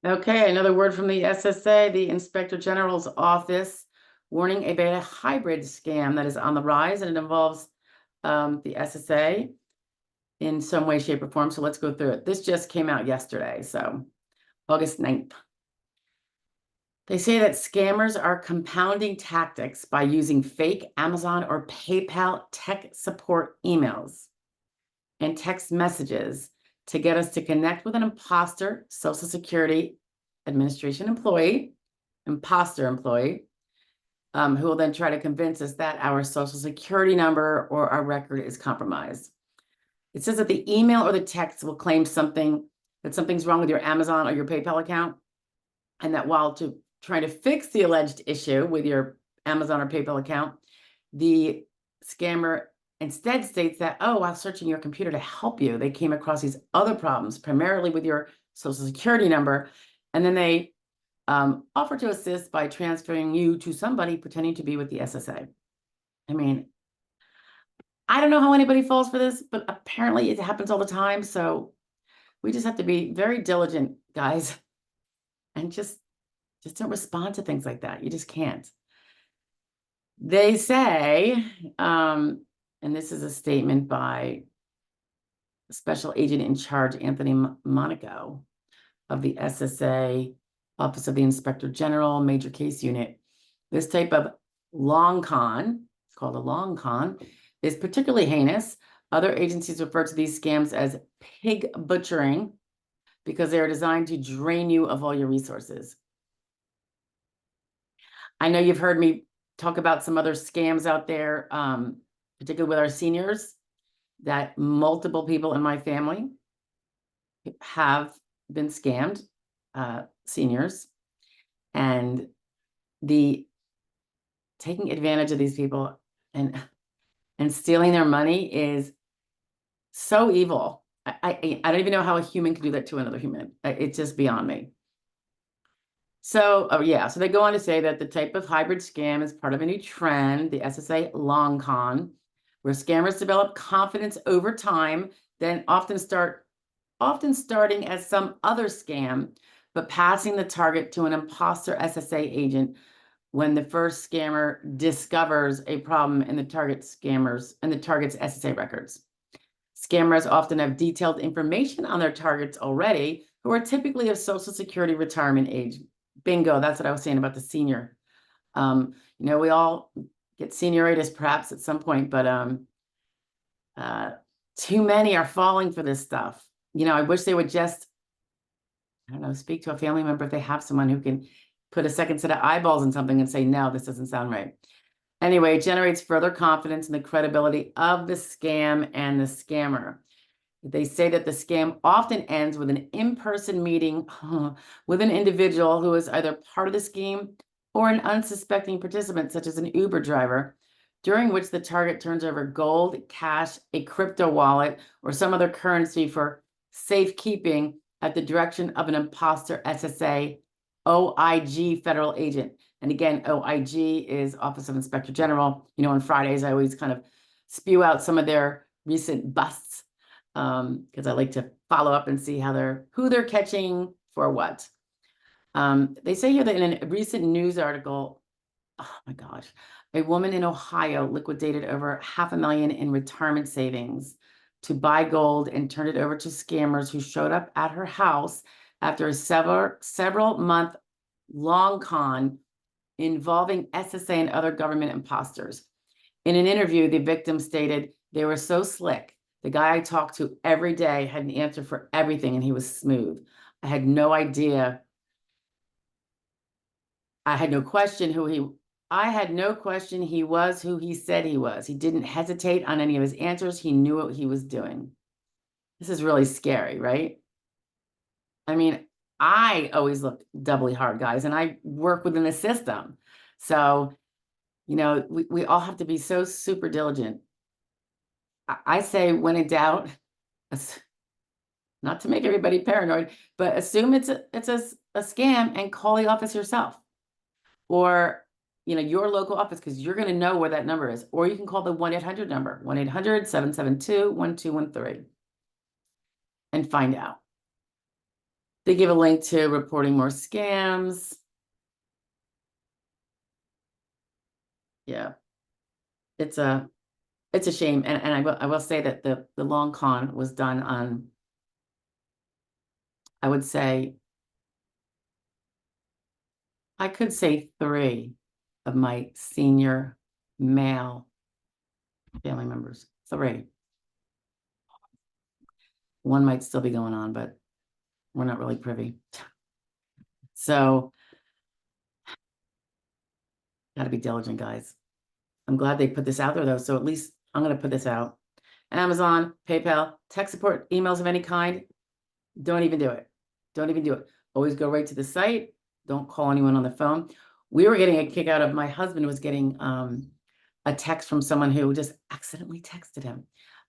Okay, another word from the SSA, the Inspector General's office, warning about a hybrid scam that is on the rise, and it involves the SSA in some way, shape, or form. So let's go through it. This just came out yesterday, so August 9th. They say that scammers are compounding tactics by using fake Amazon or PayPal tech support emails and text messages to get us to connect with an imposter Social Security Administration employee, imposter employee, who will then try to convince us that our Social Security number or our record is compromised. It says that the email or the text will claim that something's wrong with your Amazon or your PayPal account, and that while trying to fix the alleged issue with your Amazon or PayPal account, the scammer instead states that, oh, while searching your computer to help you, they came across these other problems, primarily with your Social Security number, and then they offer to assist by transferring you to somebody pretending to be with the SSA. I mean, I don't know how anybody falls for this, but apparently it happens all the time. So we just have to be very diligent, guys, and just don't respond to things like that. You just can't. They say, and this is a statement by Special Agent in Charge Anthony Monaco of the SSA Office of the Inspector General Major Case Unit. This type of long con, it's called a long con, is particularly heinous. Other agencies refer to these scams as pig butchering because they are designed to drain you of all your resources. I know you've heard me talk about some other scams out there, particularly with our seniors, that multiple people in my family have been scammed, seniors, and the taking advantage of these people and stealing their money is so evil. I don't even know how a human can do that to another human. It's just beyond me. So, so they go on to say that the type of hybrid scam is part of a new trend, the SSA long con, where scammers develop confidence over time, then often starting as some other scam, but passing the target to an imposter SSA agent when the first scammer discovers a problem in the target's SSA records. Scammers often have detailed information on their targets already, who are typically of Social Security retirement age. Bingo, that's what I was saying about the senior. We all get senioritis perhaps at some point, but too many are falling for this stuff. I wish they would just, I don't know, speak to a family member if they have someone who can put a second set of eyeballs on something and say, no, this doesn't sound right. Anyway, it generates further confidence in the credibility of the scam and the scammer. They say that the scam often ends with an in-person meeting with an individual who is either part of the scheme or an unsuspecting participant, such as an Uber driver, during which the target turns over gold, cash, a crypto wallet, or some other currency for safekeeping at the direction of an imposter SSA OIG federal agent. And again, OIG is Office of Inspector General. On Fridays, I always kind of spew out some of their recent busts because I like to follow up and see who they're catching for what. They say here that in a recent news article, oh my gosh, a woman in Ohio liquidated over $500,000 in retirement savings to buy gold and turned it over to scammers who showed up at her house after a several month long con involving SSA and other government imposters. In an interview, the victim stated, "They were so slick. The guy I talked to every day had an answer for everything, and he was smooth. I had no idea. I had no question he was who he said he was. He didn't hesitate on any of his answers. He knew what he was doing." This is really scary, right? I mean, I always look doubly hard, guys, and I work within the system. So, we all have to be so super diligent. I say when in doubt, not to make everybody paranoid, but assume it's a scam and call the office yourself. Or, your local office, because you're going to know where that number is. Or you can call the 1-800 number, 1-800-772-1213, and find out. They give a link to reporting more scams. Yeah, it's a shame. And I will say that the long con was done on, I would say, I could say 3 of my senior male family members. 3. One might still be going on, but we're not really privy. So gotta be diligent, guys. I'm glad they put this out there though. So at least I'm gonna put this out. Amazon, PayPal, tech support, emails of any kind, don't even do it. Don't even do it. Always go right to the site. Don't call anyone on the phone. We were getting a kick out of, my husband was getting a text from someone who just accidentally texted him.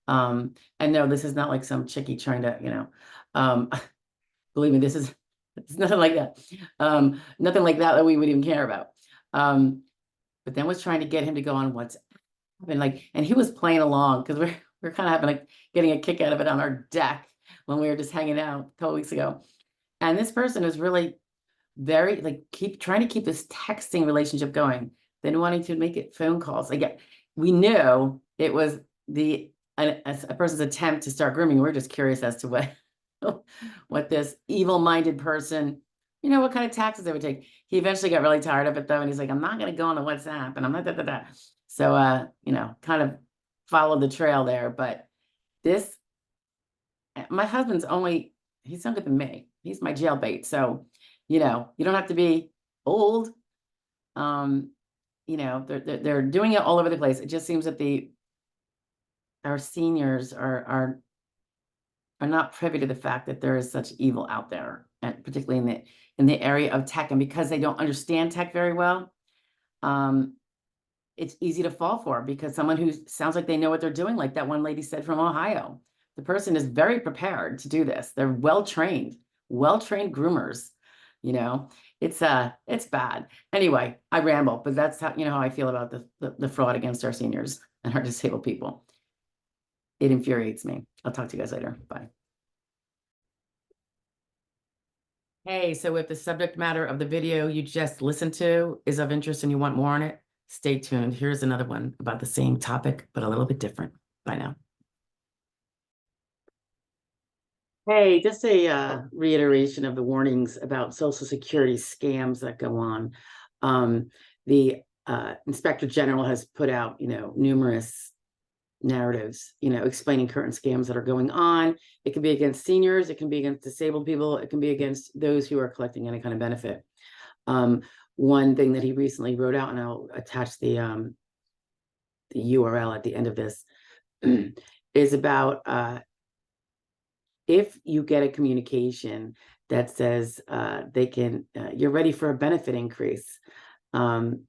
And no, this is not like some chickie trying to, believe me, it's nothing like that. Nothing like that we would even care about. But then was trying to get him to go on WhatsApp, and he was playing along because we're kind of having getting a kick out of it on our deck when we were just hanging out a couple weeks ago. And this person is really very trying to keep this texting relationship going, then wanting to make it phone calls. Again, we knew it was a person's attempt to start grooming. We're just curious as to what this evil-minded person, what kind of taxes they would take. He eventually got really tired of it though, and he's like, I'm not going to go on the WhatsApp, and I'm not that. So kind of followed the trail there. But my husband's he's younger than me. He's my jailbait. So, you don't have to be old. They're doing it all over the place. It just seems that our seniors are not privy to the fact that there is such evil out there, and particularly in the area of tech. And because they don't understand tech very well, it's easy to fall for, because someone who sounds like they know what they're doing, like that one lady said from Ohio, the person is very prepared to do this. They're well-trained groomers. It's bad. Anyway, I ramble, but that's how I feel about the fraud against our seniors and our disabled people. It infuriates me. I'll talk to you guys later. Bye. Hey, so if the subject matter of the video you just listened to is of interest and you want more on it, stay tuned. Here's another one about the same topic, but a little bit different. Bye now. Hey, just a reiteration of the warnings about Social Security scams that go on. The Inspector General has put out, numerous narratives, explaining current scams that are going on. It can be against seniors, it can be against disabled people, it can be against those who are collecting any kind of benefit. One thing that he recently wrote out, and I'll attach the URL at the end of this, is about if you get a communication that says you're ready for a benefit increase, don't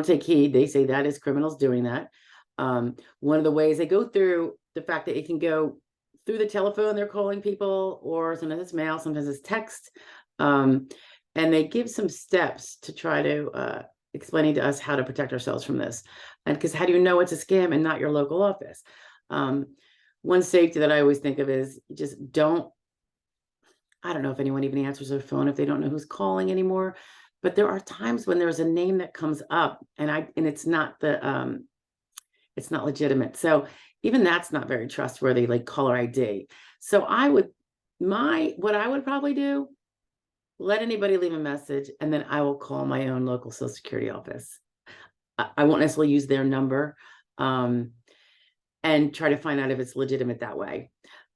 take heed. They say that is criminals doing that. One of the ways they go through the fact that it can go through the telephone, they're calling people, or sometimes it's mail, sometimes it's text. And they give some steps to try to explaining to us how to protect ourselves from this. And because how do you know it's a scam and not your local office? One safety that I always think of is just I don't know if anyone even answers their phone if they don't know who's calling anymore. But there are times when there's a name that comes up and it's not it's not legitimate. So even that's not very trustworthy, like caller ID. So what I would probably do, let anybody leave a message, and then I will call my own local Social Security office. I won't necessarily use their number, and try to find out if it's legitimate that way.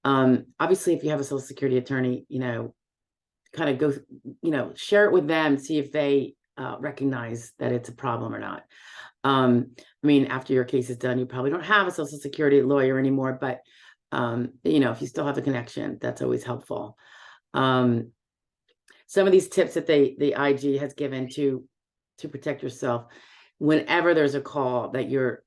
Obviously, if you have a Social Security attorney, kind of go, share it with them, see if they recognize that it's a problem or not. After your case is done, you probably don't have a Social Security lawyer anymore, but if you still have a connection, that's always helpful. Some of these tips that the IG has given to protect yourself whenever there's a call that you're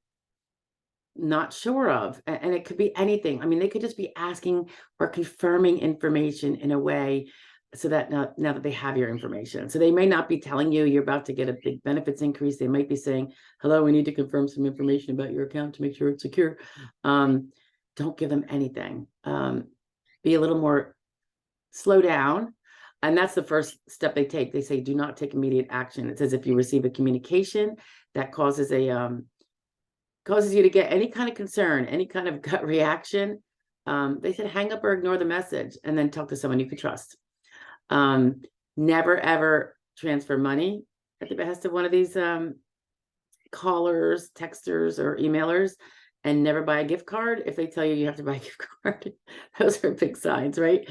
not sure of, and it could be anything. They could just be asking or confirming information in a way so that now that they have your information. So they may not be telling you you're about to get a big benefits increase. They might be saying, hello, we need to confirm some information about your account to make sure it's secure. Don't give them anything. Be a little more slow down. And that's the first step they take. They say, do not take immediate action. It says if you receive a communication that causes you to get any kind of concern, any kind of gut reaction, they said hang up or ignore the message and then talk to someone you can trust. Never ever transfer money at the behest of one of these callers, texters, or emailers, and never buy a gift card if they tell you you have to buy a gift card. Those are big signs, right?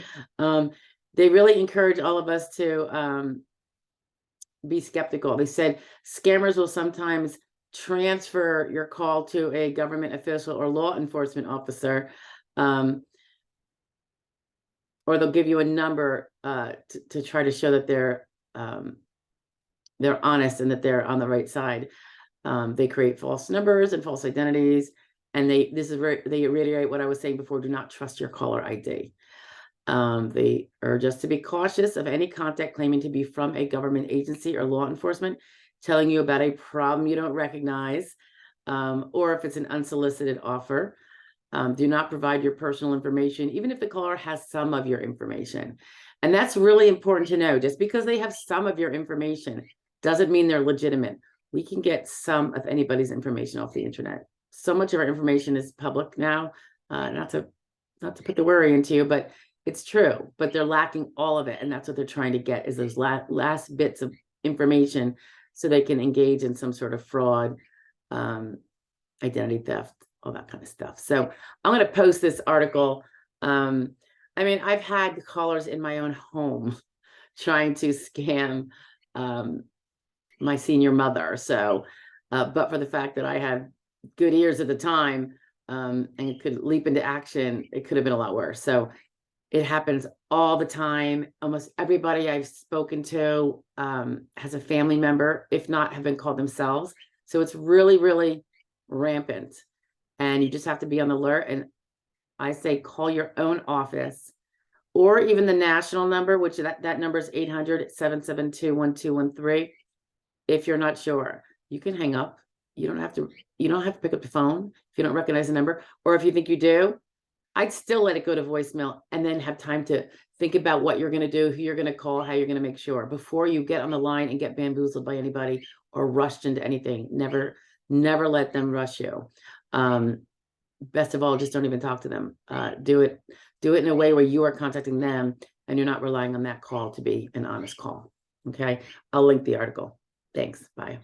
They really encourage all of us to be skeptical. They said scammers will sometimes transfer your call to a government official or law enforcement officer, or they'll give you a number to try to show that they're honest and that they're on the right side. They create false numbers and false identities, and they reiterate what I was saying before: do not trust your caller ID. They urge us to be cautious of any contact claiming to be from a government agency or law enforcement, telling you about a problem you don't recognize, or if it's an unsolicited offer. Do not provide your personal information, even if the caller has some of your information. And that's really important to know. Just because they have some of your information doesn't mean they're legitimate. We can get some of anybody's information off the internet. So much of our information is public now, not to put the worry into you, but it's true, but they're lacking all of it. And that's what they're trying to get, is those last bits of information so they can engage in some sort of fraud, identity theft, all that kind of stuff. So I'm going to post this article. I mean, I've had callers in my own home trying to scam my senior mother. So, but for the fact that I had good ears at the time and could leap into action, it could have been a lot worse. So it happens all the time. Almost everybody I've spoken to has a family member, if not have been called themselves. So it's really, really rampant. And you just have to be on the alert. And I say call your own office, or even the national number, which that number is 800-772-1213. If you're not sure, you can hang up. You don't have to pick up the phone if you don't recognize the number. Or if you think you do, I'd still let it go to voicemail and then have time to think about what you're going to do, who you're going to call, how you're going to make sure before you get on the line and get bamboozled by anybody or rushed into anything. Never let them rush you. Best of all, just don't even talk to them. Do it in a way where you are contacting them and you're not relying on that call to be an honest call. Okay. I'll link the article. Thanks. Bye.